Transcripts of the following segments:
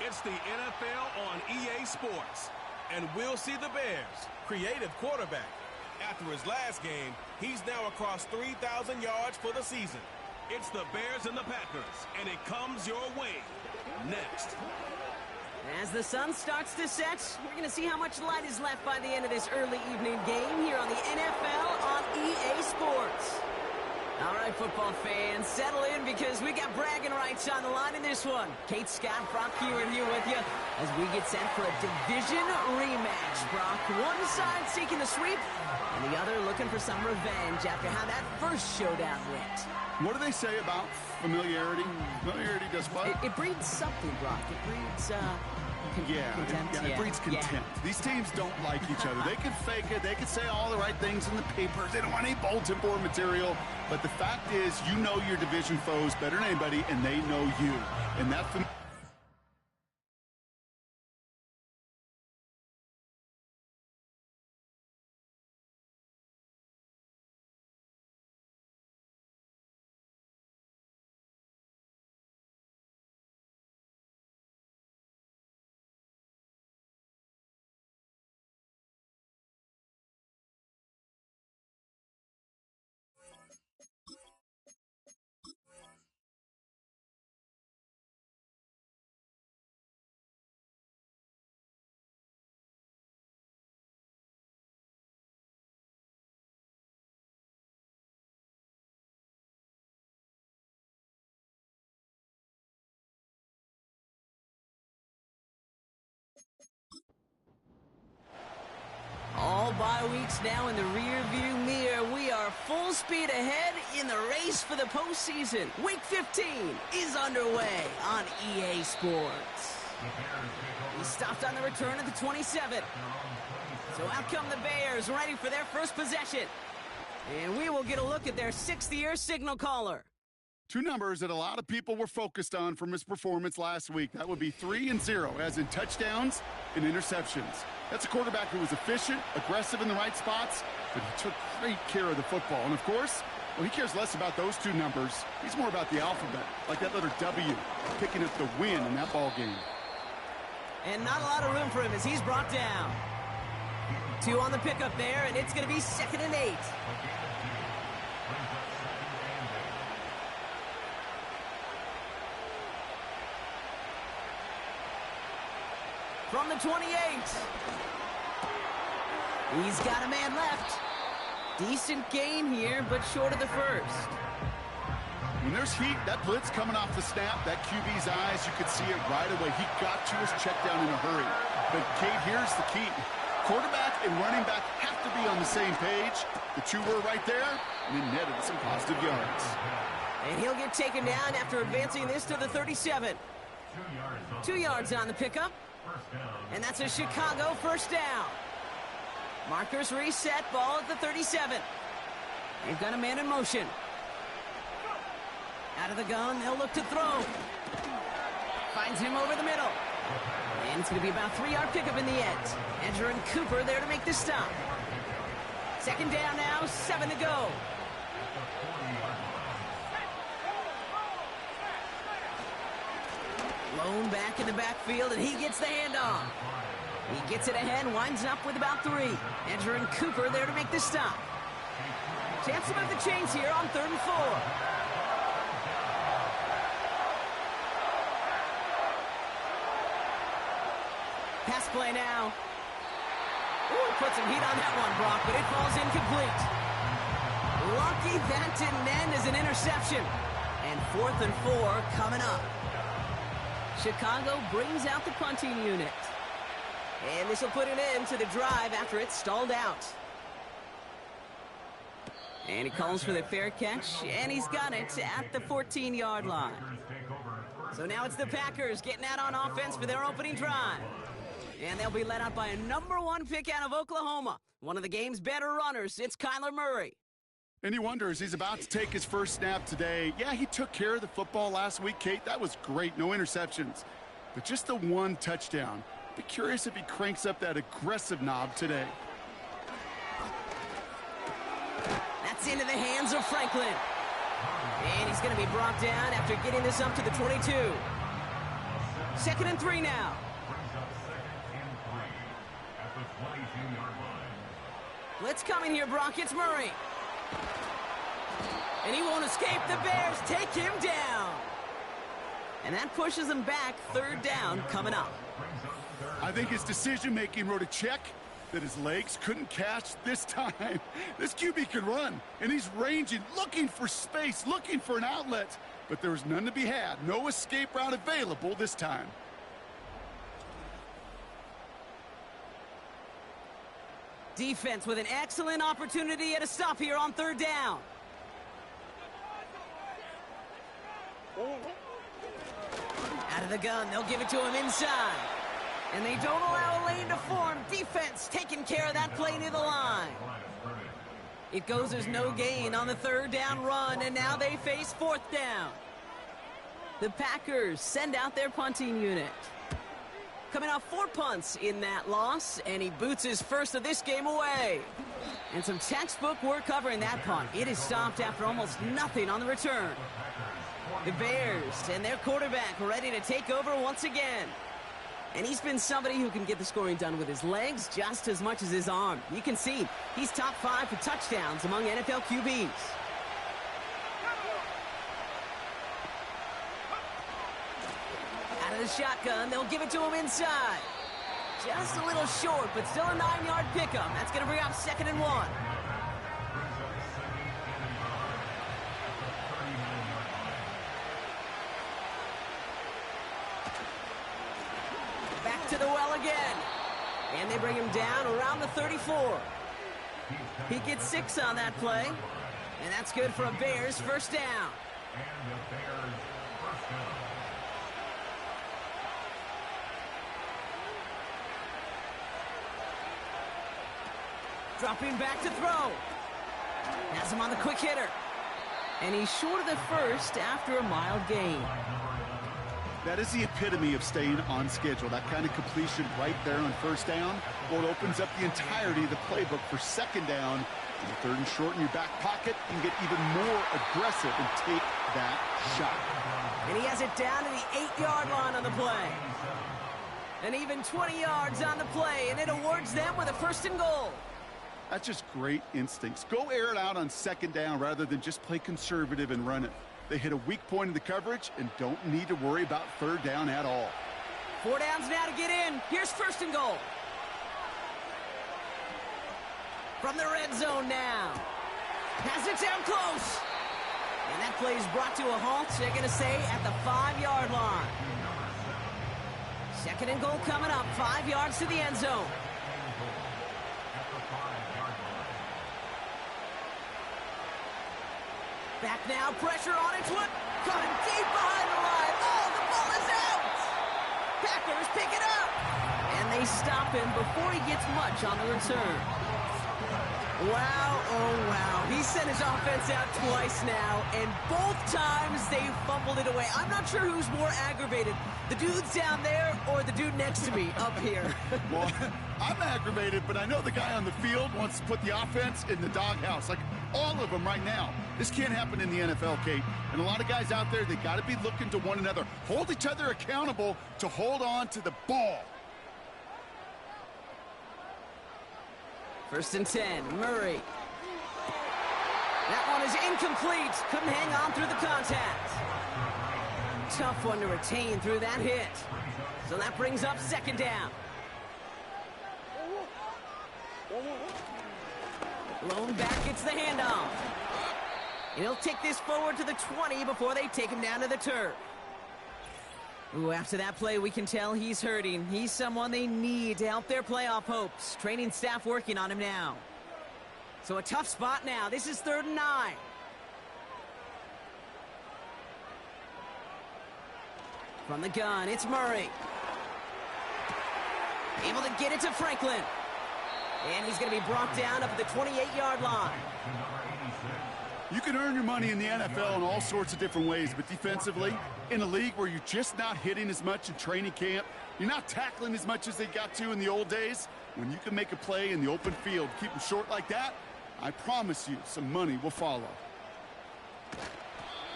It's the NFL on EA Sports. And we'll see the Bears' creative quarterback. After his last game, he's now across 3,000 yards for the season. It's the Bears and the Packers, and it comes your way next. As the sun starts to set, we're going to see how much light is left by the end of this early evening game here on the NFL on EA Sports. All right, football fans, settle in because we got bragging rights on the line in this one. Kate, Scott, Brock here with you as we get set for a division rematch. Brock, one side seeking the sweep, and the other looking for some revenge after how that first showdown went. What do they say about familiarity? Familiarity does what? It breeds something, Brock. It breeds, contempt. It breeds contempt. Yeah. These teams don't like each other. They can fake it. They can say all the right things in the papers. They don't want any bulletin board material. But the fact is, you know your division foes better than anybody, and they know you. And that All bye weeks now in the rear-view mirror. We are full speed ahead in the race for the postseason. Week 15 is underway on EA Sports. He stopped on the return at the 27. So out come the Bears, ready for their first possession. And we will get a look at their sixth-year signal caller. two numbers that a lot of people were focused on from his performance last week. That would be 3 and 0, as in touchdowns and interceptions. That's a quarterback who was efficient, aggressive in the right spots, but he took great care of the football. And, of course, well, he cares less about those two numbers. He's more about the alphabet, like that letter W, picking up the win in that ball game. And not a lot of room for him as he's brought down. 2 on the pickup there, and it's going to be 2nd and 8. From the 28. He's got a man left. Decent gain here, but short of the first. When there's heat, that blitz coming off the snap, that QB's eyes, you could see it right away. He got to his check down in a hurry. But, Kate, here's the key. Quarterback and running back have to be on the same page. The two were right there, and then netted some positive yards. And he'll get taken down after advancing this to the 37. 2 yards on the pickup. And that's a Chicago first down. Markers reset, ball at the 37. They've got a man in motion. Out of the gun, they'll look to throw. Finds him over the middle. And it's going to be about a 3-yard pickup in the end. Edger and Cooper there to make this stop. 2nd down now, 7 to go. Lone back in the backfield, and he gets the handoff. He gets it ahead, winds up with about 3. Edger and Cooper there to make this stop. Chance to move the chains here on 3rd and 4. Pass play now. Ooh, put some heat on that one, Brock, but it falls incomplete. Lucky that didn't end as an interception. And 4th and 4 coming up. Chicago brings out the punting unit. And this will put an end to the drive after it stalled out. And he calls for the fair catch, and he's got it at the 14-yard line. So now it's the Packers getting out on offense for their opening drive. And they'll be led out by a #1 pick out of Oklahoma. One of the game's better runners, it's Kyler Murray. And he wonders, he's about to take his first snap today. Yeah, he took care of the football last week, Kate. That was great, no interceptions. But just the 1 touchdown. Be curious if he cranks up that aggressive knob today. That's into the hands of Franklin. And he's going to be brought down after getting this up to the 22. 2nd and 3 now. Blitz coming here, Brock. It's Murray. And he won't escape. The Bears take him down. And that pushes him back. 3rd down coming up. I think his decision-making wrote a check that his legs couldn't catch this time. This QB can run, and he's ranging, looking for space, looking for an outlet. But there was none to be had. No escape route available this time. Defense with an excellent opportunity at a stop here on 3rd down. Out of the gun, they'll give it to him inside. And they don't allow a lane to form. Defense taking care of that play near the line. It goes as no gain on the 3rd down run, and now they face 4th down. The Packers send out their punting unit. Coming off 4 punts in that loss, and he boots his first of this game away. And some textbook work covering that punt. It is stopped after almost nothing on the return. The Bears and their quarterback ready to take over once again. And he's been somebody who can get the scoring done with his legs just as much as his arm. You can see he's top 5 for touchdowns among NFL QBs. Out of the shotgun, they'll give it to him inside. Just a little short, but still a 9-yard pickup. That's going to bring up 2nd and 1. Back to the well again. And they bring him down around the 34. He gets 6 on that play. And that's good for a Bears 1st down. Dropping back to throw. Has him on the quick hitter. And he's short of the first after a mild gain. That is the epitome of staying on schedule. That kind of completion right there on 1st down. Well, it opens up the entirety of the playbook for 2nd down. And 3rd and short in your back pocket. You can get even more aggressive and take that shot. And he has it down to the 8-yard line on the play. And even 20 yards on the play, and it awards them with a 1st and goal. That's just great instincts. Go air it out on 2nd down rather than just play conservative and run it. They hit a weak point in the coverage and don't need to worry about 3rd down at all. 4 downs now to get in. Here's 1st and goal. From the red zone now. Has it down close. And that play is brought to a halt, they're going to say, at the 5-yard line. 2nd and goal coming up. 5 yards to the end zone. Back now, pressure on its foot. Coming deep behind the line. Oh, the ball is out. Packers pick it up. And they stop him before he gets much on the return. Wow, oh wow. He sent his offense out twice now, and both times they fumbled it away. I'm not sure who's more aggravated, the dudes down there or the dude next to me up here. Well, I'm aggravated, but I know the guy on the field wants to put the offense in the doghouse, like all of them right now. This can't happen in the NFL, Kate. And a lot of guys out there, they got to be looking to one another, hold each other accountable to hold on to the ball. 1st and 10, Murray. That one is incomplete. Couldn't hang on through the contact. Tough one to retain through that hit. So that brings up 2nd down. Lone back gets the handoff. And he'll take this forward to the 20 before they take him down to the turf. Ooh, after that play, we can tell he's hurting. He's someone they need to help their playoff hopes. Training staff working on him now. So a tough spot now. This is 3rd and 9. From the gun, it's Murray. Able to get it to Franklin. And he's going to be brought down up at the 28-yard line. You can earn your money in the NFL in all sorts of different ways, but defensively, in a league where you're just not hitting as much in training camp, you're not tackling as much as they got to in the old days, when you can make a play in the open field, keep them short like that, I promise you some money will follow.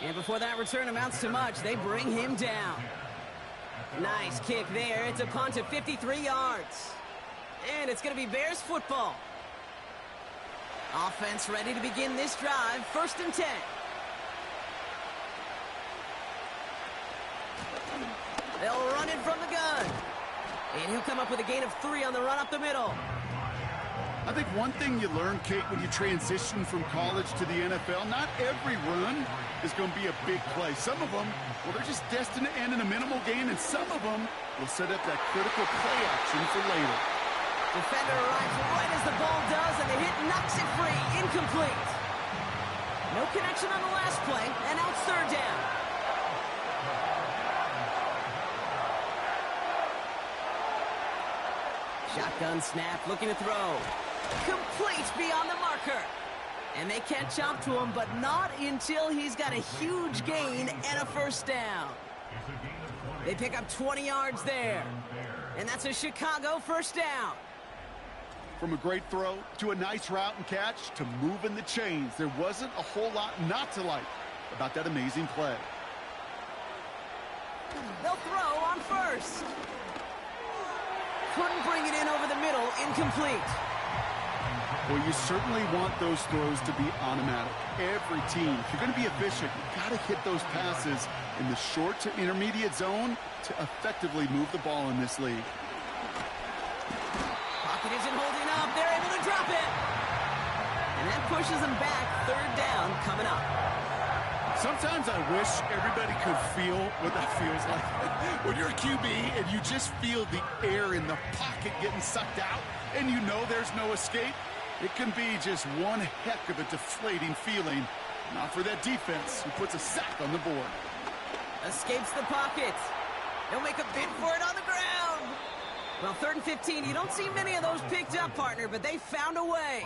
And before that return amounts to much, they bring him down. Nice kick there. It's a punt of 53 yards. And it's going to be Bears football. Offense ready to begin this drive. 1st and 10. They'll run it from the gun. And he'll come up with a gain of 3 on the run up the middle. I think one thing you learn, Kate, when you transition from college to the NFL, not every run is going to be a big play. Some of them, well, they're just destined to end in a minimal gain, and some of them will set up that critical play action for later. Defender arrives right as the ball does, and the hit knocks it free. Incomplete. No connection on the last play, and now it's 3rd down. Shotgun snap, looking to throw. Complete beyond the marker. And they catch up to him, but not until he's got a huge gain and a 1st down. They pick up 20 yards there. And that's a Chicago 1st down. From a great throw to a nice route and catch to moving the chains, there wasn't a whole lot not to like about that amazing play. They'll throw on 1st. Couldn't bring it in over the middle. Incomplete. Well, you certainly want those throws to be automatic. Every team, if you're going to be efficient, you've got to hit those passes in the short to intermediate zone to effectively move the ball in this league. Pocket isn't holding up. They're able to drop it. And that pushes them back. 3rd down coming up. Sometimes I wish everybody could feel what that feels like. When you're a QB and you just feel the air in the pocket getting sucked out and you know there's no escape, it can be just one heck of a deflating feeling. Not for that defense who puts a sack on the board. Escapes the pocket. He'll make a bid for it on the ground. Well, 3rd and 15, you don't see many of those picked up, partner, but they found a way.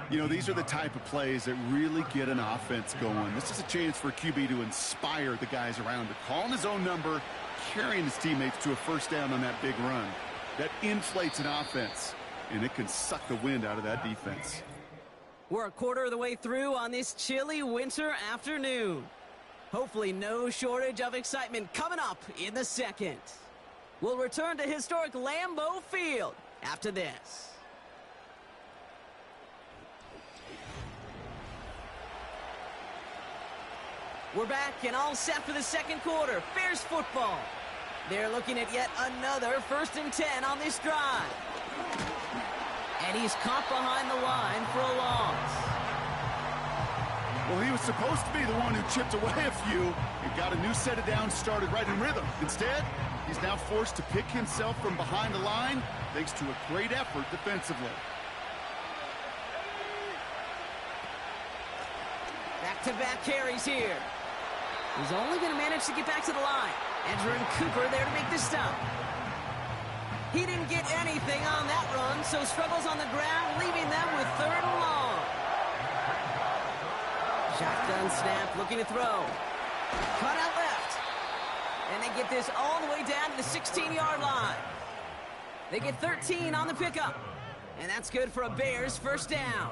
You know, these are the type of plays that really get an offense going. This is a chance for QB to inspire the guys around him, calling his own number, carrying his teammates to a 1st down on that big run. That inflates an offense, and it can suck the wind out of that defense. We're a quarter of the way through on this chilly winter afternoon. Hopefully no shortage of excitement coming up in the 2nd. We'll return to historic Lambeau Field after this. We're back and all set for the 2nd quarter. Bears football. They're looking at yet another 1st and 10 on this drive. And he's caught behind the line for a loss. Well, he was supposed to be the one who chipped away a few and got a new set of downs started right in rhythm. Instead, he's now forced to pick himself from behind the line thanks to a great effort defensively. Back-to-back carries here. He's only going to manage to get back to the line. Andrew and Cooper there to make the stop. He didn't get anything on that run, so struggles on the ground, leaving them with 3rd and long. Shotgun snap, looking to throw. Cut out left. And they get this all the way down to the 16-yard line. They get 13 on the pickup. And that's good for a Bears 1st down.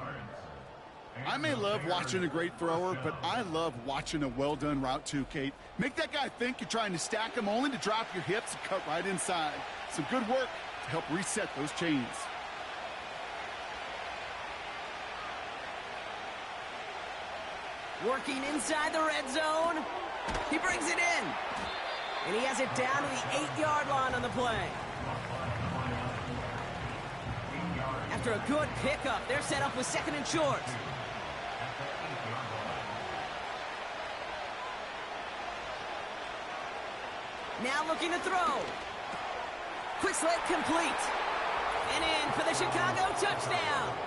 I may love watching a great thrower, but I love watching a well-done route too, Kate. Make that guy think you're trying to stack him only to drop your hips and cut right inside. Some good work to help reset those chains. Working inside the red zone. He brings it in. And he has it down to the 8-yard line on the play. After a good pickup, they're set up with 2nd and short. Now looking to throw. Quick slant complete. And in for the Chicago touchdown.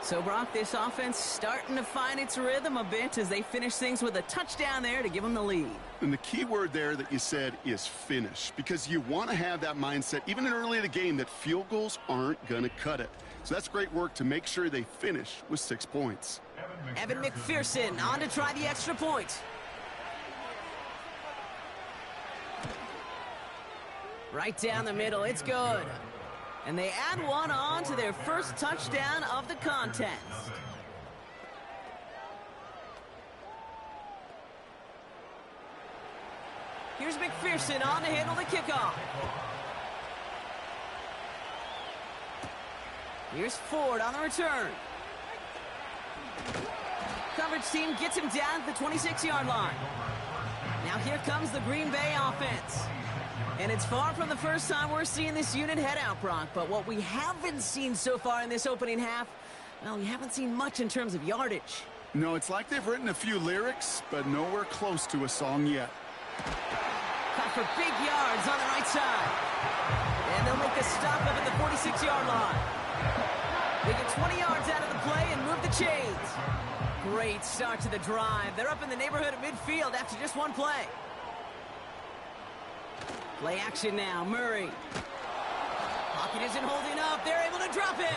So, Brock, this offense starting to find its rhythm a bit as they finish things with a touchdown there to give them the lead. And the key word there that you said is finish, because you want to have that mindset, even in early in the game, that field goals aren't going to cut it. So that's great work to make sure they finish with 6 points. Evan McPherson on to try the extra point. Right down the middle, it's good. And they add one on to their first touchdown of the contest. Here's McPherson on to handle the kickoff. Here's Ford on the return. Coverage team gets him down at the 26-yard line. Now here comes the Green Bay offense. And it's far from the first time we're seeing this unit head out, Brock. But what we haven't seen so far in this opening half, well, we haven't seen much in terms of yardage. No, it's like they've written a few lyrics, but nowhere close to a song yet. Cut for big yards on the right side. And they'll make a stop up at the 46-yard line. They get 20 yards out of the play and move the chains. Great start to the drive. They're up in the neighborhood of midfield after just one play. Play action now, Murray. Pocket isn't holding up. They're able to drop it.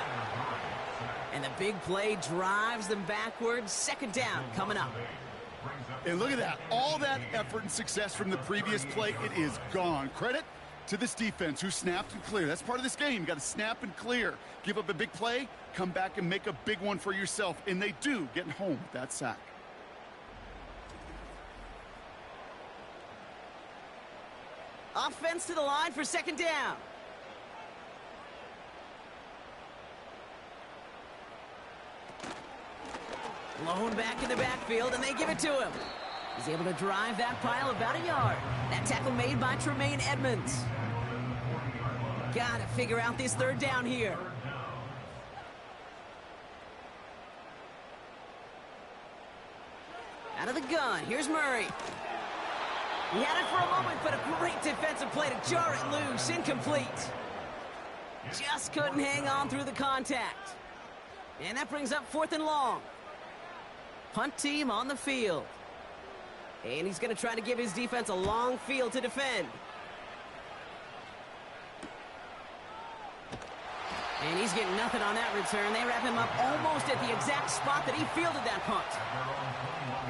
And the big play drives them backwards. Second down coming up. And look at that. All that effort and success from the previous play, it is gone. Credit to this defense who snapped and cleared. That's part of this game. You got to snap and clear. Give up a big play, come back and make a big one for yourself. And they do, getting home with that sack. Offense to the line for second down. Blown back in the backfield, and they give it to him. He's able to drive that pile about a yard. That tackle made by Tremaine Edmonds. Got to figure out this third down here. Out of the gun, here's Murray. He had it for a moment, but a great defensive play to jar it loose. Incomplete. Just couldn't hang on through the contact. And that brings up fourth and long. Punt team on the field. And he's going to try to give his defense a long field to defend. And he's getting nothing on that return. They wrap him up almost at the exact spot that he fielded that punt.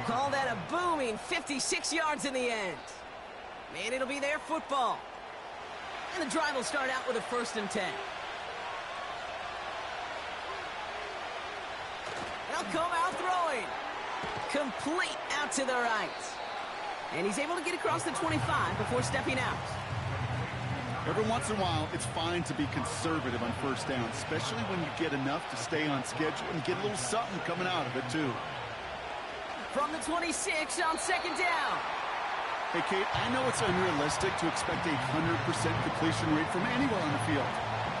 Call that a booming 56 yards in the end. Man, it'll be their football. And the drive will start out with a 1st and 10. They'll come out throwing. Complete out to the right. And he's able to get across the 25 before stepping out. Every once in a while, it's fine to be conservative on first down, especially when you get enough to stay on schedule and get a little something coming out of it, too. From the 26 on second down. Hey, Kate, I know it's unrealistic to expect a 100% completion rate from anywhere on the field.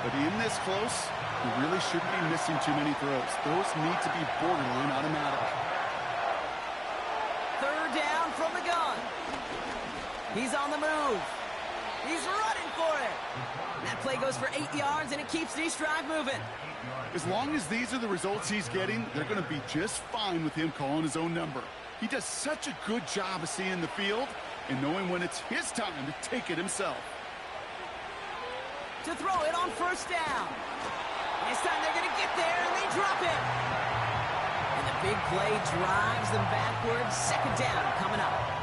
But in this close, you really shouldn't be missing too many throws. Those need to be borderline automatic. Third down from the gun. He's on the move. He's running for it. That play goes for 8 yards, and it keeps this drive moving. As long as these are the results he's getting, they're going to be just fine with him calling his own number. He does such a good job of seeing the field and knowing when it's his time to take it himself. To throw it on first down. This time they're going to get there, and they drop it. And the big play drives them backwards. Second down coming up.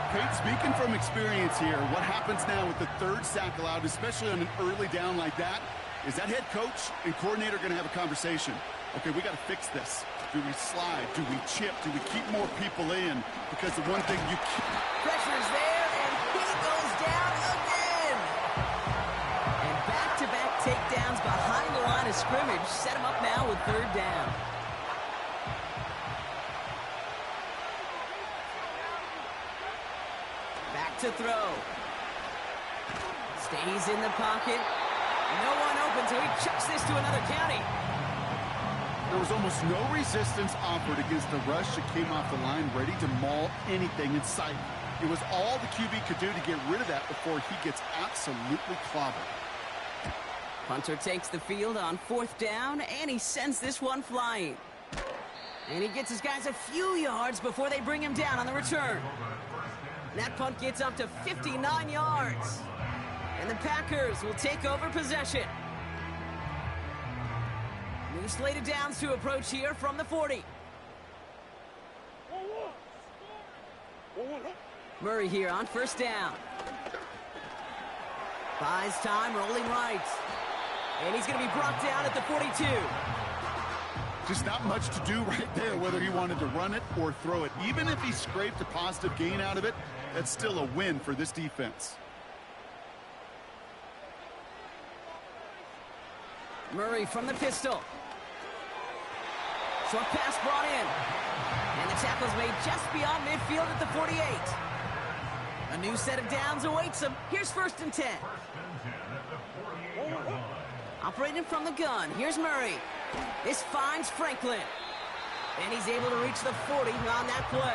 Kate, speaking from experience here, what happens now with the third sack allowed, especially on an early down like that, is that head coach and coordinator going to have a conversation. Okay, we got to fix this. Do we slide? Do we chip? Do we keep more people in? Because the one thing you keep... Pressure's there, and he goes down again. And back-to-back takedowns behind the line of scrimmage set him up now with third down. Back to throw. Stays in the pocket. No one open, so he chucks this to another county. There was almost no resistance offered against the rush that came off the line, ready to maul anything in sight. It was all the QB could do to get rid of that before he gets absolutely clobbered. Punter takes the field on fourth down, and he sends this one flying. And he gets his guys a few yards before they bring him down on the return. That punt gets up to 59 yards. And the Packers will take over possession. New slated downs to approach here from the 40. Murray here on first down. Buys time, rolling right. And he's going to be brought down at the 42. Just not much to do right there, whether he wanted to run it or throw it. Even if he scraped a positive gain out of it, that's still a win for this defense. Murray from the pistol. Short pass brought in. And the tackle's made just beyond midfield at the 48. A new set of downs awaits him. Here's 1st and 10. Operating from the gun. Here's Murray. This finds Franklin. And he's able to reach the 40 on that play.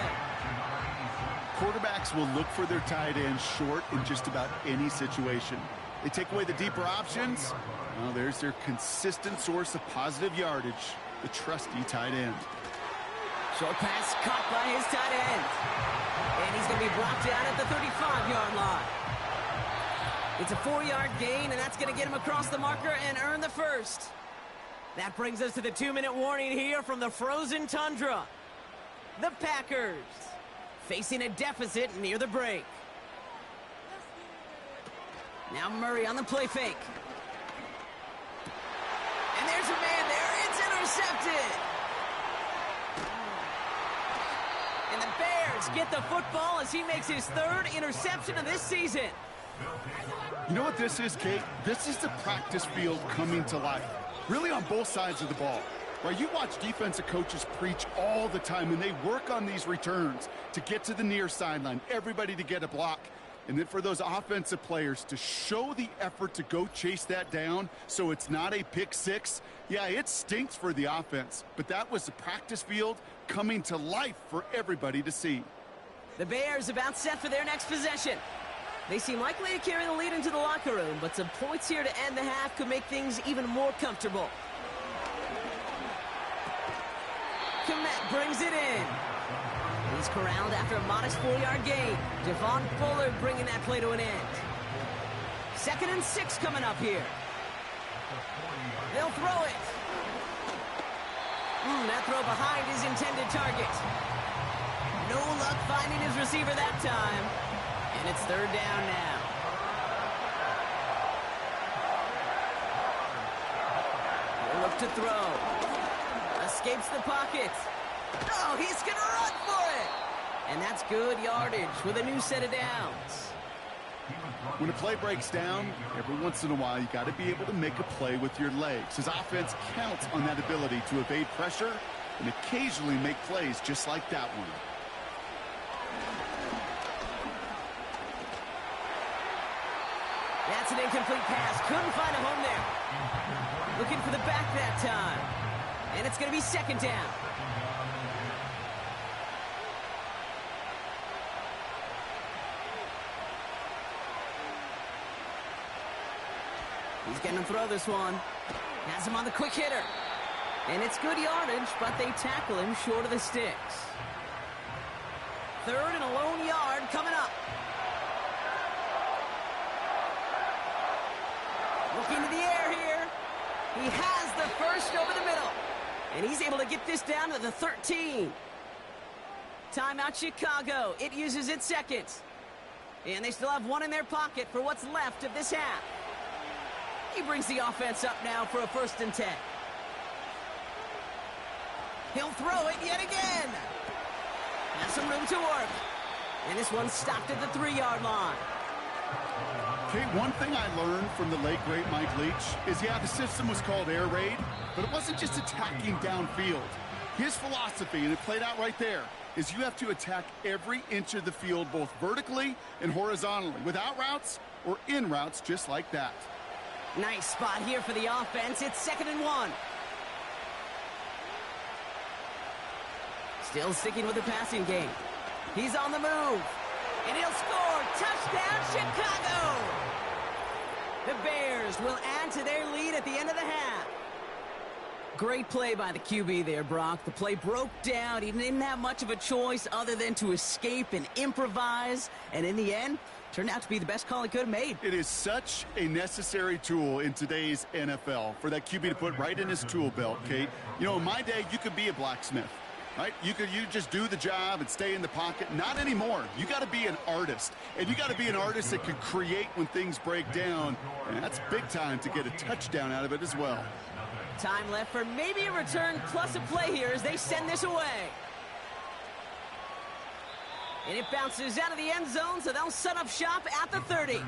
Quarterbacks will look for their tight end short in just about any situation. They take away the deeper options. Well, there's their consistent source of positive yardage, the trusty tight end. Short pass caught by his tight end. And he's going to be brought down at the 35-yard line. It's a 4-yard gain, and that's going to get him across the marker and earn the first. That brings us to the 2-minute warning here from the frozen tundra. The Packers facing a deficit near the break. Now Murray on the play fake. And there's a man there. It's intercepted. And the Bears get the football as he makes his 3rd interception of this season. You know what this is, Kate? This is the practice field coming to life. Really on both sides of the ball. Right? You watch defensive coaches preach all the time, and they work on these returns to get to the near sideline, everybody to get a block. And then for those offensive players to show the effort to go chase that down so it's not a pick six. Yeah, it stinks for the offense, but that was the practice field coming to life for everybody to see. The Bears about set for their next possession. They seem likely to carry the lead into the locker room, but some points here to end the half could make things even more comfortable. Komet brings it in. He's corralled after a modest 4-yard gain. Javon Fuller bringing that play to an end. 2nd and 6 coming up here. They'll throw it. That throw behind his intended target. No luck finding his receiver that time. And it's 3rd down now. He'll look to throw. Escapes the pocket. Oh, he's going to run for it. And that's good yardage with a new set of downs. When a play breaks down, every once in a while, you got to be able to make a play with your legs. His offense counts on that ability to evade pressure and occasionally make plays just like that one. That's an incomplete pass. Couldn't find a home there. Looking for the back that time. And it's going to be 2nd down. He's getting to throw this one. Has him on the quick hitter. And it's good yardage, but they tackle him short of the sticks. 3rd and a lone yard coming up. Looking to the air here. He has the first over the middle. And he's able to get this down to the 13. Timeout Chicago. It uses its 2nd. And they still have one in their pocket for what's left of this half. He brings the offense up now for a 1st and 10. He'll throw it yet again. Has some room to work. And this one's stopped at the 3-yard line. Okay, one thing I learned from the late, great Mike Leach is, yeah, the system was called air raid, but it wasn't just attacking downfield. His philosophy, and it played out right there, is you have to attack every inch of the field, both vertically and horizontally, with out routes or in routes just like that. Nice spot here for the offense. It's 2nd and 1. Still sticking with the passing game. He's on the move. And he'll score. Touchdown, Chicago! The Bears will add to their lead at the end of the half. Great play by the QB there, Brock. The play broke down. He didn't have much of a choice other than to escape and improvise. And in the end, turned out to be the best call he could have made. It is such a necessary tool in today's NFL for that QB to put right in his tool belt, Kate. You know, in my day, you could be a blacksmith, right? You just do the job and stay in the pocket. Not anymore. You got to be an artist. And you got to be an artist that can create when things break down. And that's big time to get a touchdown out of it as well. Time left for maybe a return plus a play here as they send this away. And it bounces out of the end zone, so they'll set up shop at the 30.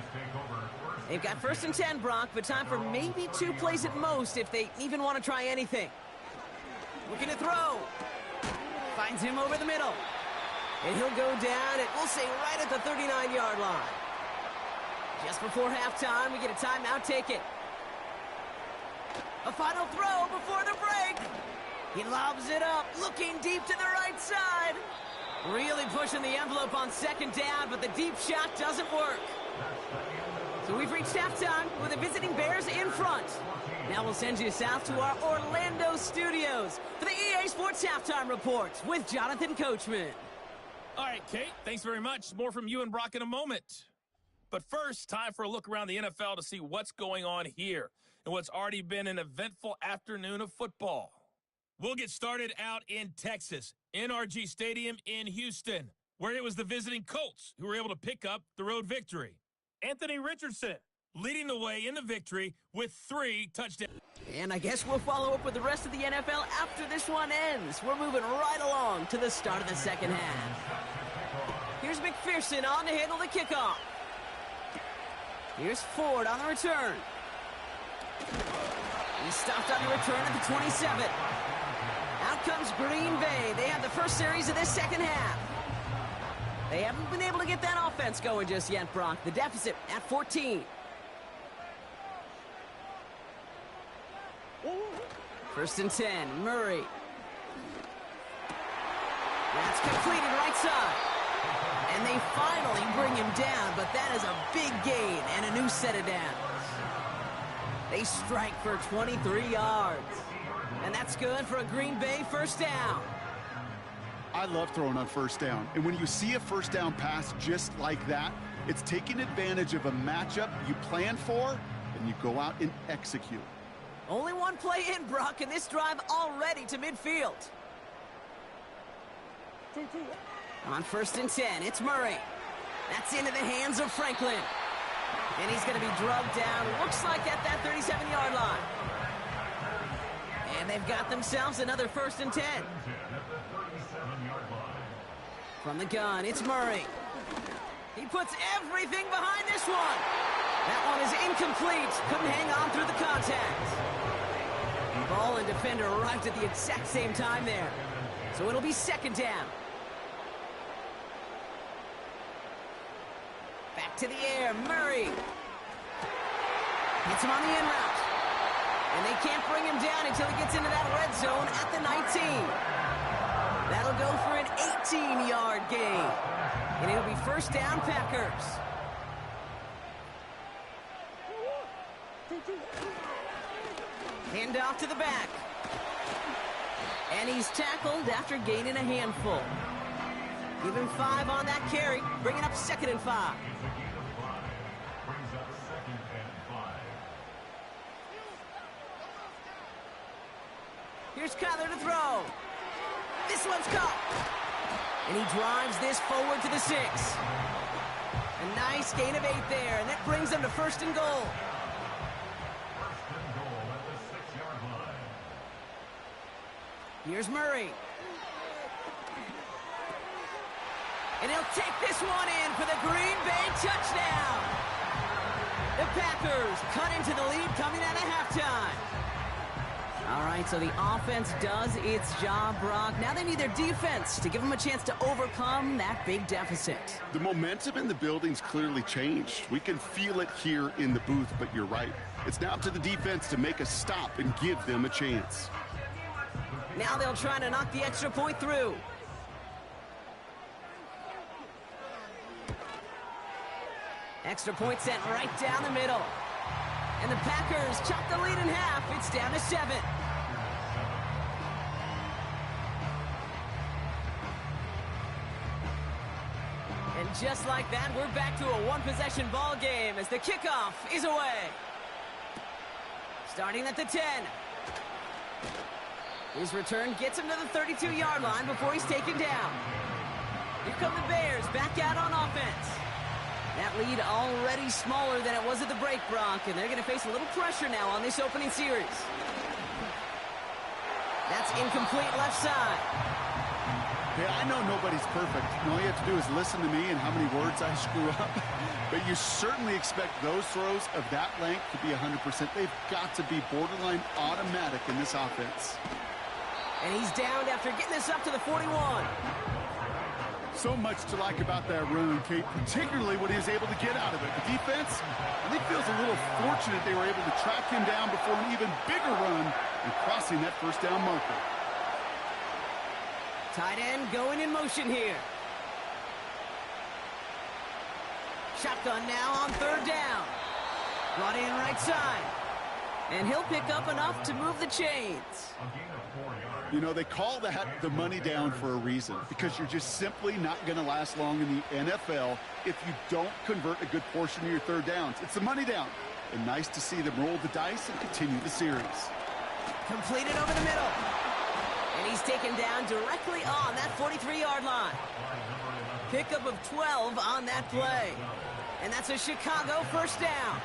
They've got 1st and 10, Brock, but time for maybe 2 plays at most if they even want to try anything. Looking to throw. Finds him over the middle. And he'll go down at, we'll say, right at the 39-yard line. Just before halftime, we get a timeout ticket. A final throw before the break. He lobs it up, looking deep to the right side. Really pushing the envelope on 2nd down, but the deep shot doesn't work. So we've reached halftime with the visiting Bears in front. Now we'll send you south to our Orlando studios for the EA Sports Halftime Report with Jonathan Coachman. All right, Kate, thanks very much. More from you and Brock in a moment. But first, time for a look around the NFL to see what's going on here and what's already been an eventful afternoon of football. We'll get started out in Texas, NRG Stadium in Houston, where it was the visiting Colts who were able to pick up the road victory. Anthony Richardson leading the way in the victory with 3 touchdowns. And I guess we'll follow up with the rest of the NFL after this one ends. We're moving right along to the start of the second half. Here's McPherson on to handle the kickoff. Here's Ford on the return. He stopped on the return at the 27. Out comes Green Bay. They have the first series of this second half. They haven't been able to get that offense going just yet, Brock. The deficit at 14. First and 10, Murray. That's completed right side. And they finally bring him down, but that is a big gain and a new set of downs. They strike for 23 yards. And that's good for a Green Bay first down. I love throwing on first down. And when you see a first down pass just like that, it's taking advantage of a matchup you plan for, and you go out and execute. Only one play in, Brock, and this drive already to midfield. On first and 10, it's Murray. That's into the hands of Franklin. And he's going to be drugged down, looks like at that 37-yard line. And they've got themselves another first and 10. From the gun, it's Murray. He puts everything behind this one. That one is incomplete. Couldn't hang on through the contact. Ball and defender arrived at the exact same time there. So it'll be second down. Back to the air, Murray. Gets him on the in route. And they can't bring him down until he gets into that red zone at the 19. That'll go for an 18-yard gain. And it'll be first down, Packers. Hand off to the back. And he's tackled after gaining a handful. Give him 5 on that carry, bringing up 2nd and 5. Here's Kyler to throw. This one's caught. And he drives this forward to the 6. A nice gain of 8 there, and that brings them to first and goal. Here's Murray. And he'll take this one in for the Green Bay touchdown. The Packers cut into the lead coming out of halftime. All right, so the offense does its job, Brock. Now they need their defense to give them a chance to overcome that big deficit. The momentum in the building's clearly changed. We can feel it here in the booth, but you're right. It's now up to the defense to make a stop and give them a chance. Now they'll try to knock the extra point through. Extra point sent right down the middle. And the Packers chop the lead in half. It's down to 7. And just like that, we're back to a one-possession ball game as the kickoff is away. Starting at the 10. His return gets him to the 32-yard line before he's taken down. Here come the Bears back out on offense. That lead already smaller than it was at the break, Brock, and they're going to face a little pressure now on this opening series. That's incomplete left side. Hey, I know nobody's perfect. All you have to do is listen to me and how many words I screw up. But you certainly expect those throws of that length to be 100%. They've got to be borderline automatic in this offense. And he's downed after getting this up to the 41. So much to like about that run, Kate, particularly what he was able to get out of it. The defense, I think, feels a little fortunate they were able to track him down before an even bigger run and crossing that first down marker. Tight end going in motion here. Shotgun now on third down. Brought in right side. And he'll pick up enough to move the chains. You know, they call that the money down for a reason, because you're just simply not going to last long in the NFL if you don't convert a good portion of your third downs. It's the money down. And nice to see them roll the dice and continue the series. Completed over the middle. And he's taken down directly on that 43-yard line. Pickup of 12 on that play. And that's a Chicago first down.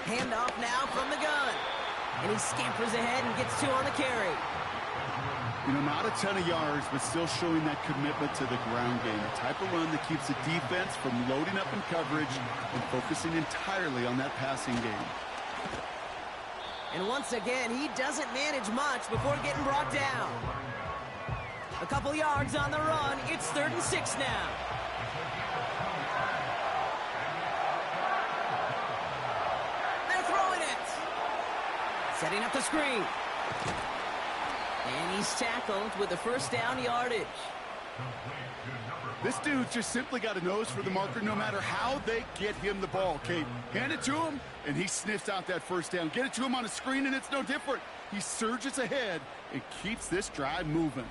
Handoff now from the gun. And he scampers ahead and gets 2 on the carry. You know, not a ton of yards, but still showing that commitment to the ground game. The type of run that keeps the defense from loading up in coverage and focusing entirely on that passing game. And once again, he doesn't manage much before getting brought down. A couple yards on the run. It's 3rd and 6 now. They're throwing it. Setting up the screen. And he's tackled with the first down yardage. This dude just simply got a nose for the marker no matter how they get him the ball, Kate. Hand it to him, and he sniffs out that first down. Get it to him on a screen, and it's no different. He surges ahead and keeps this drive moving.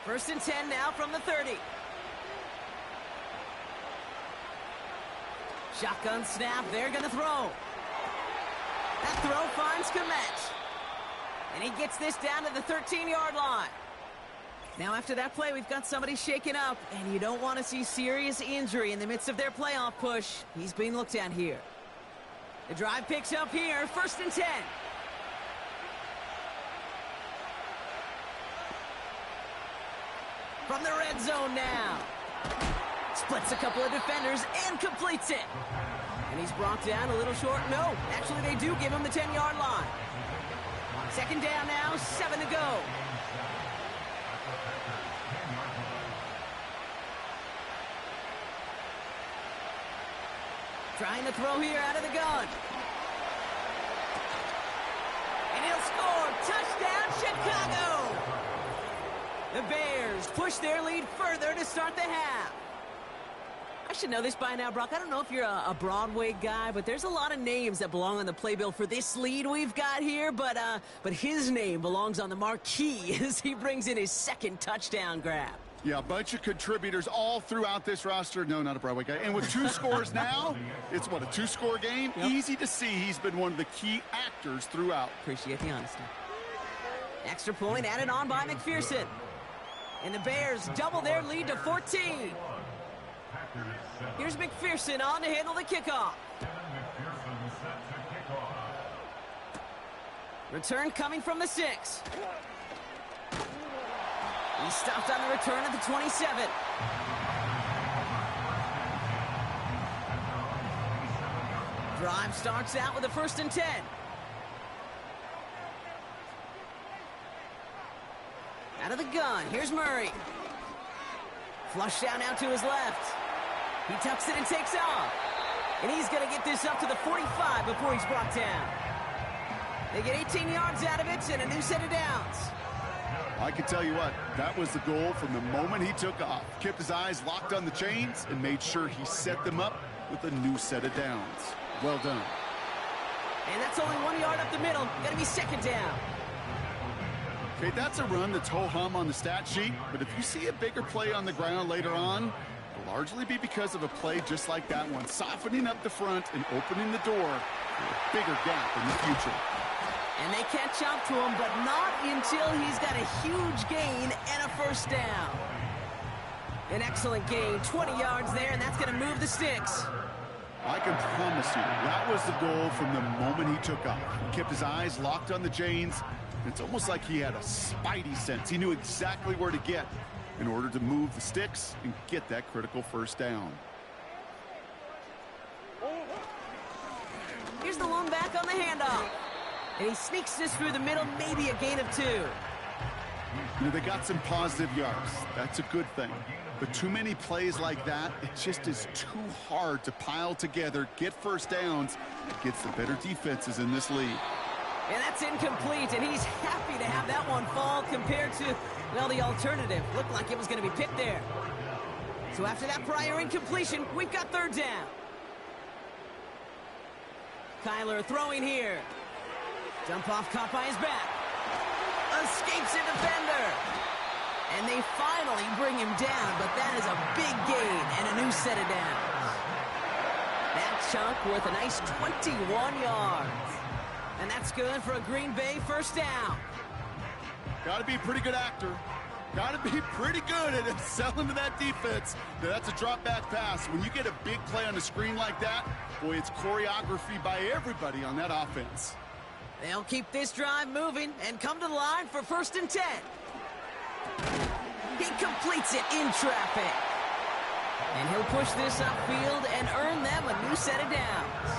1st and 10 now from the 30. Shotgun snap. They're going to throw. That throw finds Komet. And he gets this down to the 13-yard line. Now, after that play, we've got somebody shaken up, and you don't want to see serious injury in the midst of their playoff push. He's being looked at here. The drive picks up here, 1st and 10. From the red zone now. Splits a couple of defenders and completes it. And he's brought down a little short. No, actually they do give him the 10-yard line. 2nd down now, 7 to go. Trying to throw here out of the gun. And he'll score. Touchdown, Chicago! The Bears push their lead further to start the half. I should know this by now, Brock. I don't know if you're a Broadway guy, but there's a lot of names that belong on the playbill for this lead we've got here. But his name belongs on the marquee as he brings in his 2nd touchdown grab. Yeah, a bunch of contributors all throughout this roster. No, not a Broadway guy. And with 2 scores now, it's what, a 2-score game? Yep. Easy to see he's been one of the key actors throughout. Appreciate the honesty. Extra point added on by McPherson. And the Bears double their lead to 14. Here's McPherson on to handle the kickoff. Return coming from the 6. He stopped on the return at the 27. Drive starts out with a 1st and 10. Out of the gun, here's Murray. Flush down out to his left. He tucks it and takes off. And he's going to get this up to the 45 before he's brought down. They get 18 yards out of it and a new set of downs. I can tell you what, that was the goal from the moment he took off. Kept his eyes locked on the chains and made sure he set them up with a new set of downs. Well done. And that's only 1 yard up the middle. Got to be 2nd down. Okay, that's a run that's ho-hum on the stat sheet, but if you see a bigger play on the ground later on, it'll largely be because of a play just like that one, softening up the front and opening the door for a bigger gap in the future. And they catch up to him, but not until he's got a huge gain and a 1st down. An excellent gain, 20 yards there, and that's going to move the sticks. I can promise you, that was the goal from the moment he took off. He kept his eyes locked on the chains. It's almost like he had a spidey sense. He knew exactly where to get in order to move the sticks and get that critical first down. Here's the lone back on the handoff. And he sneaks this through the middle, maybe a gain of 2. You know, they got some positive yards. That's a good thing. But too many plays like that, it just is too hard to pile together, get first downs against the better defenses in this league. And that's incomplete, and he's happy to have that one fall compared to, well, the alternative. Looked like it was going to be picked there. So after that prior incompletion, we've got 3rd down. Kyler throwing here. Dump off caught by his back. Escapes a defender. And they finally bring him down, but that is a big gain and a new set of downs. That chunk worth a nice 21 yards. And that's good for a Green Bay first down. Got to be a pretty good actor. Got to be pretty good at selling to that defense. Now, that's a drop-back pass. When you get a big play on the screen like that, boy, it's choreography by everybody on that offense. They'll keep this drive moving and come to the line for 1st and 10. He completes it in traffic. And he'll push this upfield and earn them a new set of downs.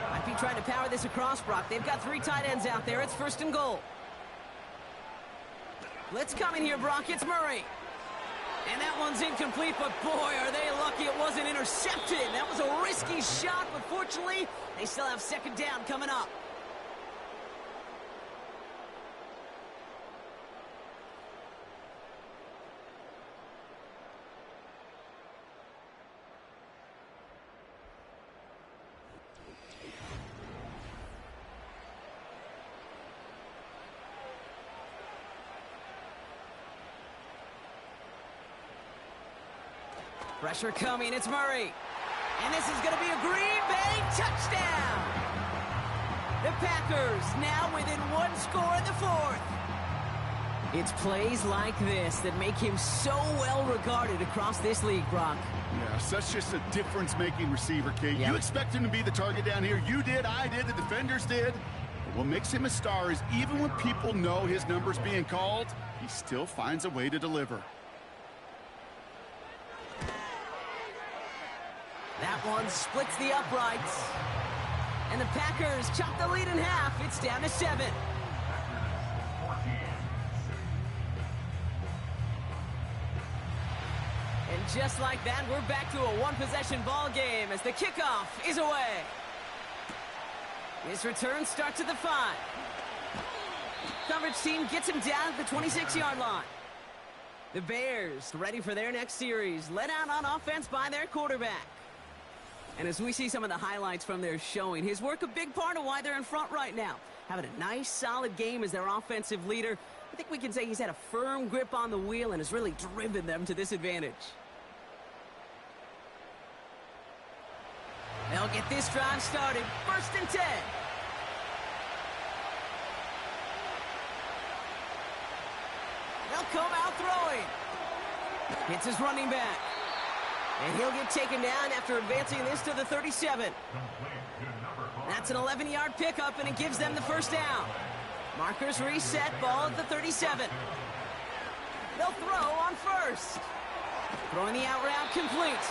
Might be trying to power this across, Brock. They've got 3 tight ends out there. It's 1st and goal. Let's come in here, Brock. It's Murray. And that one's incomplete, but boy, are they lucky it wasn't intercepted. That was a risky shot, but fortunately, they still have 2nd down coming up. Pressure coming, it's Murray. And this is going to be a Green Bay touchdown. The Packers now within 1 score in the 4th. It's plays like this that make him so well regarded across this league, Brock. Yeah, such just a difference-making receiver, Kate. Yep. You expect him to be the target down here. You did, I did, the defenders did. But what makes him a star is even when people know his number's being called, he still finds a way to deliver. That one splits the uprights. And the Packers chop the lead in half. It's down to 7. And just like that, we're back to a one-possession ball game as the kickoff is away. His return starts at the 5. Coverage team gets him down at the 26-yard line. The Bears ready for their next series, led out on offense by their quarterback. And as we see some of the highlights from their showing, his work a big part of why they're in front right now. Having a nice, solid game as their offensive leader. I think we can say he's had a firm grip on the wheel and has really driven them to this advantage. They'll get this drive started. 1st and 10. They'll come out throwing. Hits his running back. And he'll get taken down after advancing this to the 37. That's an 11-yard pickup, and it gives them the first down. Markers reset, ball at the 37. They'll throw on 1st. Throwing the out route complete.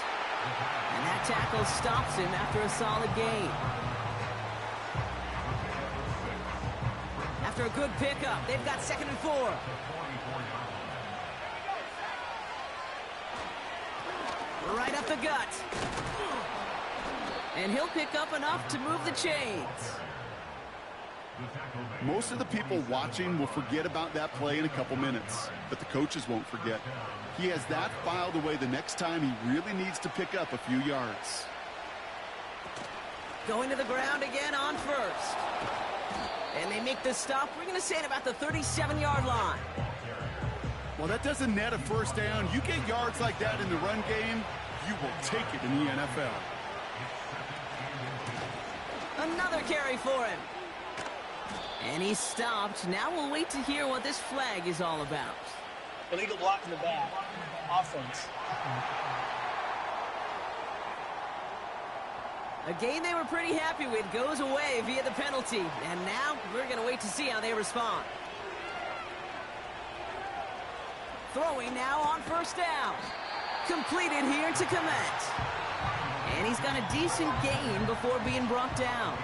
And that tackle stops him after a solid gain. After a good pickup, they've got 2nd and 4. Right up the gut. And he'll pick up enough to move the chains. Most of the people watching will forget about that play in a couple minutes, but the coaches won't forget. He has that filed away the next time he really needs to pick up a few yards. Going to the ground again on 1st. And they make the stop. We're going to say at about the 37-yard line. Well, that doesn't net a first down. You get yards like that in the run game, you will take it in the NFL. Another carry for him. And he's stopped. Now we'll wait to hear what this flag is all about. Illegal block in the back. Offense. A game they were pretty happy with goes away via the penalty. And now we're going to wait to see how they respond. Throwing now on first down. Completed here to Komet. And he's got a decent gain before being brought down.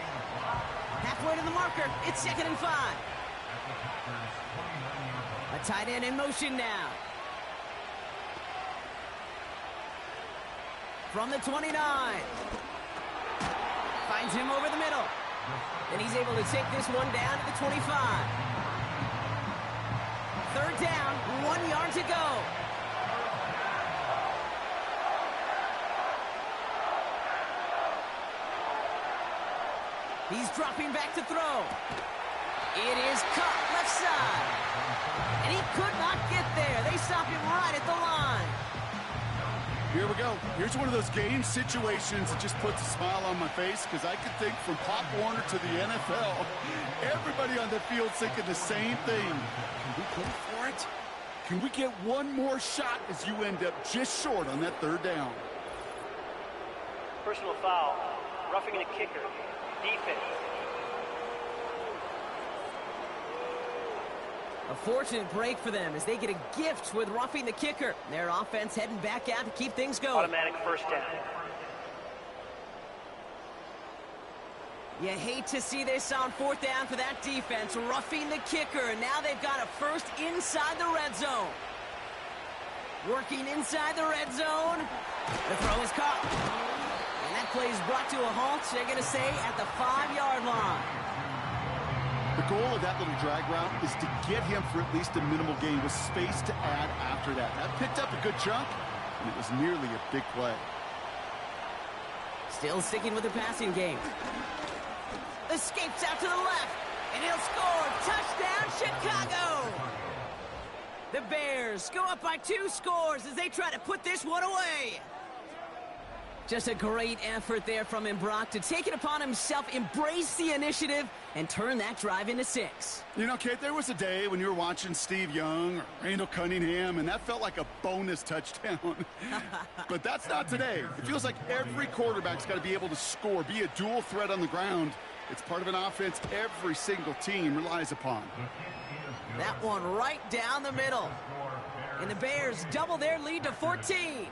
Halfway to the marker. It's 2nd and 5. A tight end in motion now. From the 29. Finds him over the middle. And he's able to take this one down to the 25. 3rd down, 1 yard to go. He's dropping back to throw. It is caught left side. And he could not get there. They stop him right at the line. Here we go. Here's one of those game situations that just puts a smile on my face, because I could think from Pop Warner to the NFL, everybody on the field's thinking the same thing. Can we go for it? Can we get one more shot as you end up just short on that 3rd down? Personal foul. Roughing the kicker. Defense. A fortunate break for them as they get a gift with roughing the kicker. Their offense heading back out to keep things going. Automatic 1st down. You hate to see this on 4th down for that defense. Roughing the kicker. Now they've got a first inside the red zone. Working inside the red zone. The throw is caught. And that play is brought to a halt, they're going to say, at the 5-yard line. The goal of that little drag route is to get him for at least a minimal gain with space to add after that. That picked up a good chunk, and it was nearly a big play. Still sticking with the passing game. Escapes out to the left, and he'll score. Touchdown, Chicago! The Bears go up by 2 scores as they try to put this one away. Just a great effort there from him, Brock, to take it upon himself, embrace the initiative, and turn that drive into 6. You know, Kate, there was a day when you were watching Steve Young or Randall Cunningham, and that felt like a bonus touchdown. But that's not today. It feels like every quarterback's got to be able to score, be a dual threat on the ground. It's part of an offense every single team relies upon. That one right down the middle. And the Bears double their lead to 14.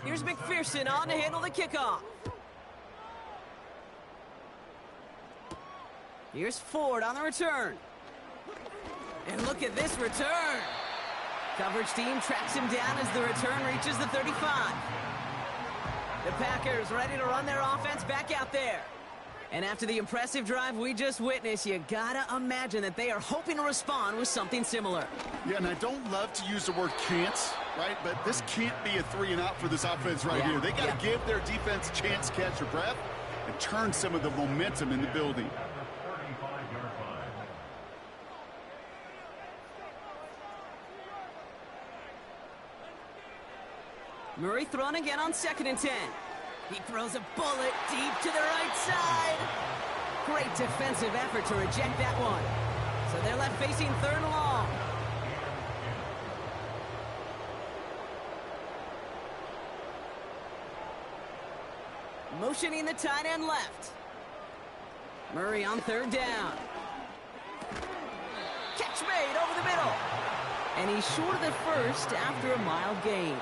Here's McPherson on to handle the kickoff. Here's Ford on the return. And look at this return. Coverage team tracks him down as the return reaches the 35. The Packers ready to run their offense back out there. And after the impressive drive we just witnessed, you gotta imagine that they are hoping to respond with something similar. Yeah, and I don't love to use the word can't, right? But this can't be a 3-and-out for this offense right here. They got to give their defense a chance to catch their breath and turn some of the momentum in the building. Murray thrown again on 2nd and 10. He throws a bullet deep to the right side. Great defensive effort to reject that one. So they're left facing 3rd and long. Motioning the tight end left. Murray on 3rd down. Catch made over the middle. And he's short of the first after a mild gain.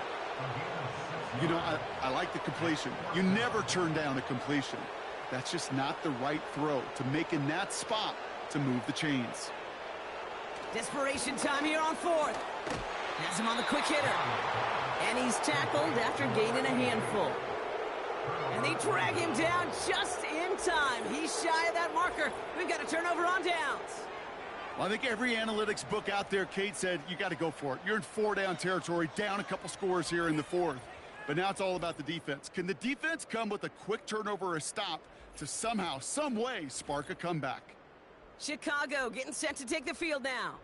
You know, I like the completion. You never turn down a completion. That's just not the right throw to make in that spot to move the chains. Desperation time here on 4th. Has him on the quick hitter. And he's tackled after gaining a handful. And they drag him down just in time. He's shy of that marker. We've got a turnover on downs. Well, I think every analytics book out there, Kate, said you got to go for it. You're in 4-down territory, down a couple scores here in the 4th. But now it's all about the defense. Can the defense come with a quick turnover or a stop to somehow, some way, spark a comeback? Chicago getting set to take the field now.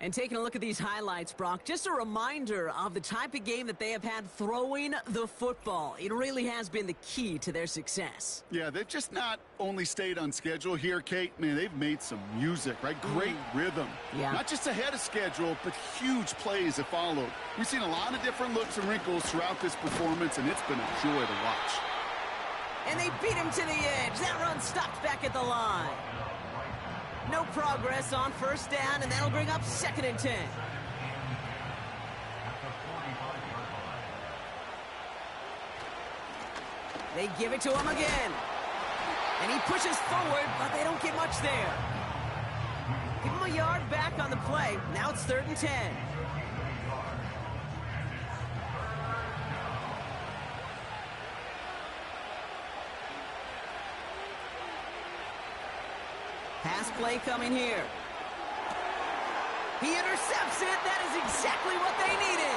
And taking a look at these highlights, Brock, just a reminder of the type of game that they have had throwing the football. It really has been the key to their success. Yeah, they've just not only stayed on schedule here, Kate. Man, they've made some music, right? Great rhythm. Yeah. Not just ahead of schedule, but huge plays have followed. We've seen a lot of different looks and wrinkles throughout this performance, and it's been a joy to watch. And they beat him to the edge. That run stopped back at the line. No progress on first down, and that'll bring up 2nd and 10. They give it to him again. And he pushes forward, but they don't get much there. Give him a yard back on the play. Now it's 3rd and 10. Pass play coming here. He intercepts it. That is exactly what they needed.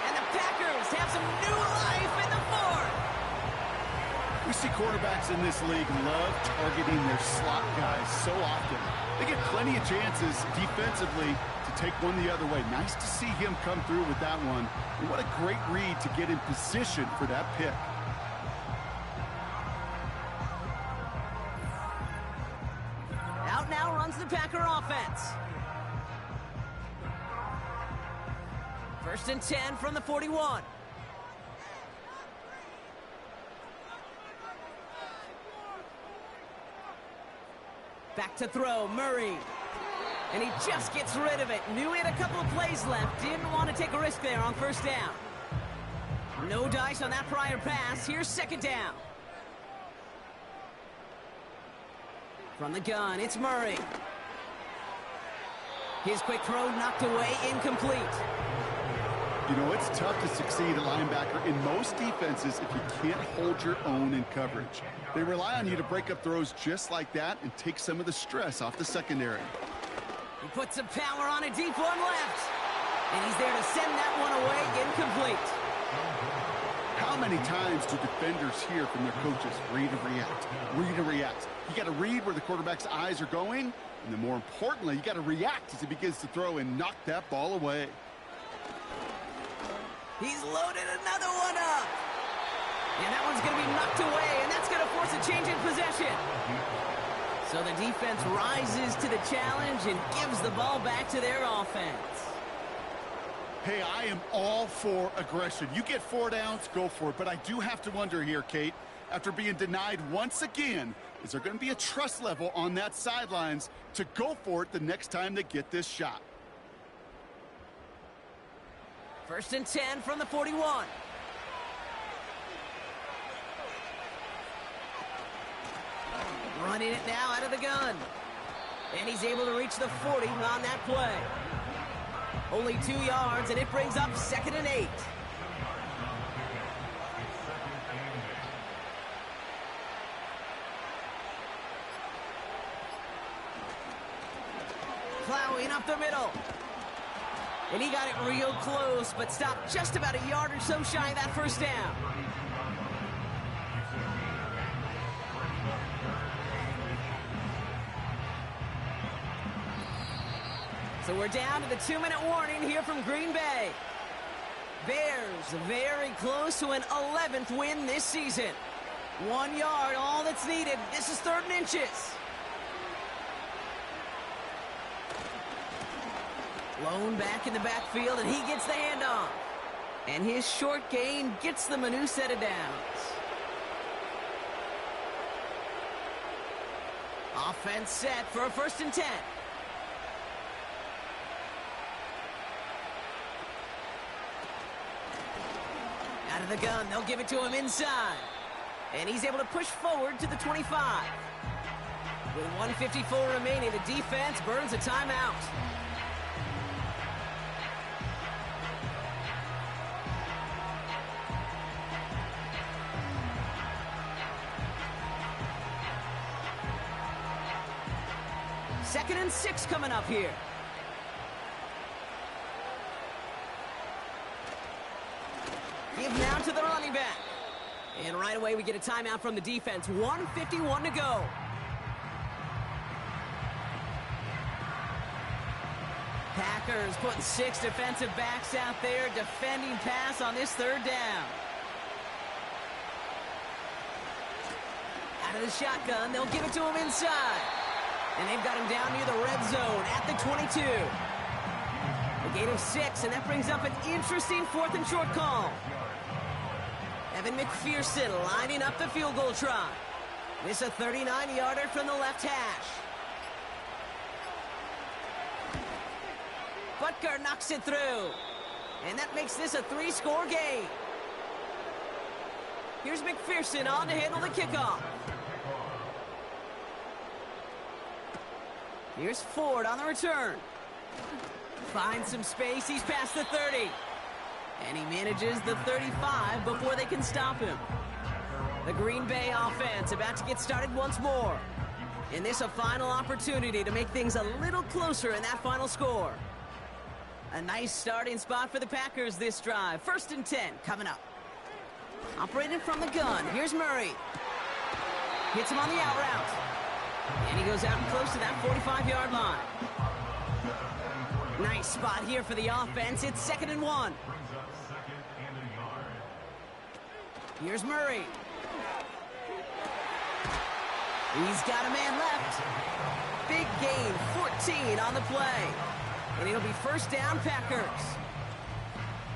And the Packers have some new life in the 4th. We see quarterbacks in this league love targeting their slot guys so often. They get plenty of chances defensively to take one the other way. Nice to see him come through with that one. And what a great read to get in position for that pick. Out now runs the Packer offense. 1st and 10 from the 41. Back to throw, Murray. And he just gets rid of it. Knew he had a couple of plays left. Didn't want to take a risk there on first down. No dice on that prior pass. Here's 2nd down. From the gun, it's Murray. His quick throw knocked away, incomplete. You know, it's tough to succeed at linebacker in most defenses if you can't hold your own in coverage. They rely on you to break up throws just like that and take some of the stress off the secondary. He puts some power on a deep one left. And he's there to send that one away, incomplete. How many times do defenders hear from their coaches, read and react, read and react? You got to read where the quarterback's eyes are going, and then more importantly, you got to react as he begins to throw and knock that ball away. He's loaded another one up. And that one's going to be knocked away, and that's going to force a change in possession. So the defense rises to the challenge and gives the ball back to their offense. Hey, I am all for aggression. You get 4 downs, go for it. But I do have to wonder here, Kate, after being denied once again, is there going to be a trust level on that sidelines to go for it the next time they get this shot? 1st and 10 from the 41. Running it now out of the gun. And he's able to reach the 40 on that play. Only 2 yards, and it brings up 2nd and 8. Plowing up the middle. And he got it real close, but stopped just about a yard or so shy of that first down. So we're down to the 2-minute warning here from Green Bay. Bears very close to an 11th win this season. 1 yard, all that's needed. This is 3rd and inches. Lone back in the backfield, and he gets the handoff. And his short gain gets them a new set of downs. Offense set for a 1st and 10. Out of the gun, they'll give it to him inside. And he's able to push forward to the 25. With 1:54 remaining, the defense burns a timeout. Second and 6 coming up here. Give now to the running back. And right away we get a timeout from the defense. 1:51 to go. Packers putting 6 defensive backs out there defending pass on this third down. Out of the shotgun, they'll give it to him inside. And they've got him down near the red zone at the 22. A gain of 6, and that brings up an interesting 4th and short call. Evan McPherson lining up the field goal try. This a 39-yarder from the left hash. Butker knocks it through. And that makes this a 3-score game. Here's McPherson on to handle the kickoff. Here's Ford on the return. Finds some space. He's past the 30. And he manages the 35 before they can stop him. The Green Bay offense about to get started once more. And this a final opportunity to make things a little closer in that final score. A nice starting spot for the Packers this drive. 1st and 10 coming up. Operating from the gun. Here's Murray. Hits him on the out route. And he goes out and close to that 45-yard line. Nice spot here for the offense. It's 2nd and 1. Here's Murray. He's got a man left. Big gain, 14 on the play. And it'll be 1st down, Packers.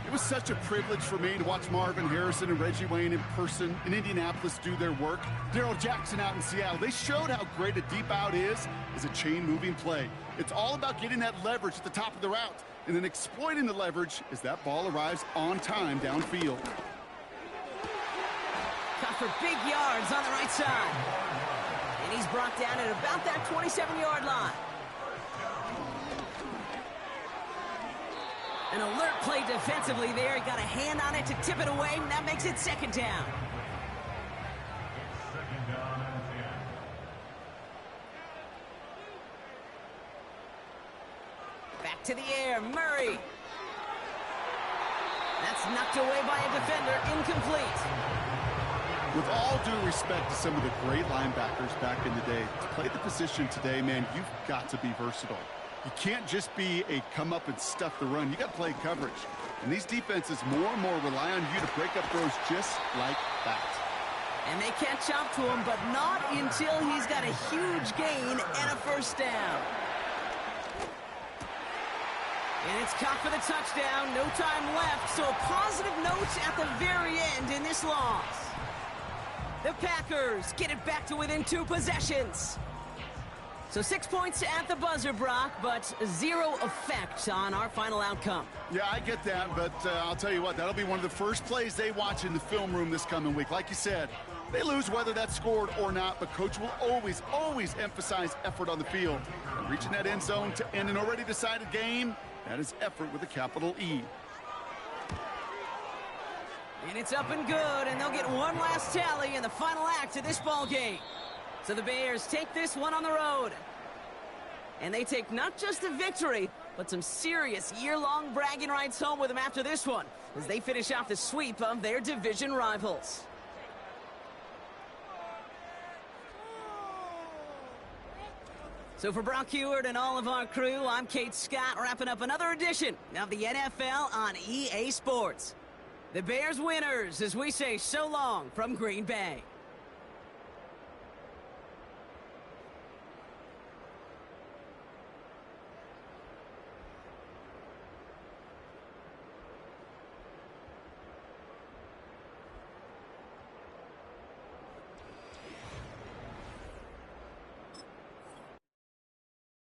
It was such a privilege for me to watch Marvin Harrison and Reggie Wayne in person in Indianapolis do their work. Darrell Jackson out in Seattle. They showed how great a deep out is as a chain-moving play. It's all about getting that leverage at the top of the route and then exploiting the leverage as that ball arrives on time downfield. Caught for big yards on the right side. And he's brought down at about that 27-yard line. An alert play defensively there. He got a hand on it to tip it away, and that makes it 2nd down. Back to the air, Murray. That's knocked away by a defender, incomplete. With all due respect to some of the great linebackers back in the day, to play the position today, man, you've got to be versatile. You can't just be a come up and stuff the run. You got to play coverage. And these defenses more and more rely on you to break up throws just like that. And they catch up to him, but not until he's got a huge gain and a 1st down. And it's caught for the touchdown. No time left. So a positive note at the very end in this loss. The Packers get it back to within 2 possessions. So 6 points at the buzzer, Brock, but 0 effect on our final outcome. Yeah, I get that, but I'll tell you what, that'll be one of the first plays they watch in the film room this coming week. Like you said, they lose whether that's scored or not, but Coach will always, always emphasize effort on the field. And reaching that end zone to end an already decided game, that is effort with a capital E. And it's up and good, and they'll get one last tally in the final act of this ball game. So the Bears take this one on the road. And they take not just a victory, but some serious year-long bragging rights home with them after this one, as they finish off the sweep of their division rivals. So for Brock Heward and all of our crew, I'm Kate Scott, wrapping up another edition of the NFL on EA Sports. The Bears winners as we say so long from Green Bay.